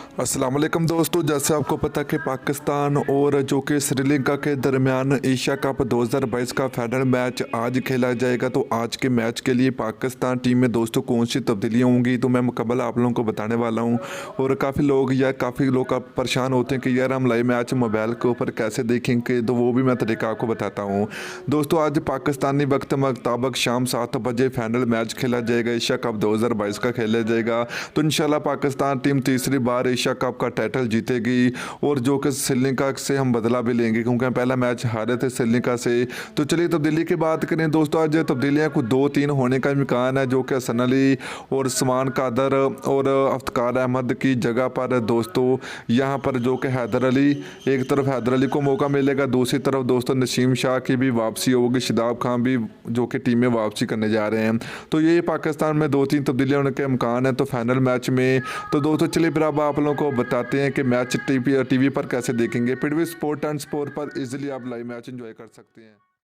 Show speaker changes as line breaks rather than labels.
अस्सलाम वालेकुम दोस्तों, जैसे आपको पता कि पाकिस्तान और जो कि श्रीलंका के दरमियान एशिया कप 2022 का फाइनल मैच आज खेला जाएगा। तो आज के मैच के लिए पाकिस्तान टीम में दोस्तों कौन सी तब्दीलियाँ होंगी तो मैं मुकम्मल आप लोगों को बताने वाला हूं। और काफ़ी लोग आप परेशान होते हैं कि यार हम लाइव मैच मोबाइल के ऊपर कैसे देखेंगे, तो वो भी मैं तरीका आपको बताता हूँ। दोस्तों आज पाकिस्तानी वक्त मुताबिक शाम 7 बजे फाइनल मैच खेला जाएगा, एशिया कप 2022 का खेला जाएगा। तो इंशाल्लाह पाकिस्तान टीम तीसरी बार एशिया कप का टाइटल जीतेगी और जो कि श्रीलंका से हम बदला भी लेंगे, क्योंकि हम पहला मैच हारे थे श्रीलंका से। तो चलिए तब्दीली की बात करें दोस्तों, आज तब्दीलियां कुछ 2-3 होने का इम्कान है, जो कि हसन अली और उस्मान कादर और इफ्तिकार अहमद की जगह पर दोस्तों यहाँ पर जो कि हैदर अली, एक तरफ हैदर अली को मौका मिलेगा, दूसरी तरफ दोस्तों नसीम शाह की भी वापसी होगी, शादाब खान भी जो कि टीम में वापसी करने जा रहे हैं। तो ये पाकिस्तान में 2-3 तब्दीलियां होने के इम्कान है तो फाइनल मैच में। तो दोस्तों चलिए फिर अब आप लोगों को बताते हैं कि मैच टीवी पर कैसे देखेंगे। पीडीवी स्पोर्ट एंड स्पोर्ट पर इजीली आप लाइव मैच एंजॉय कर सकते हैं।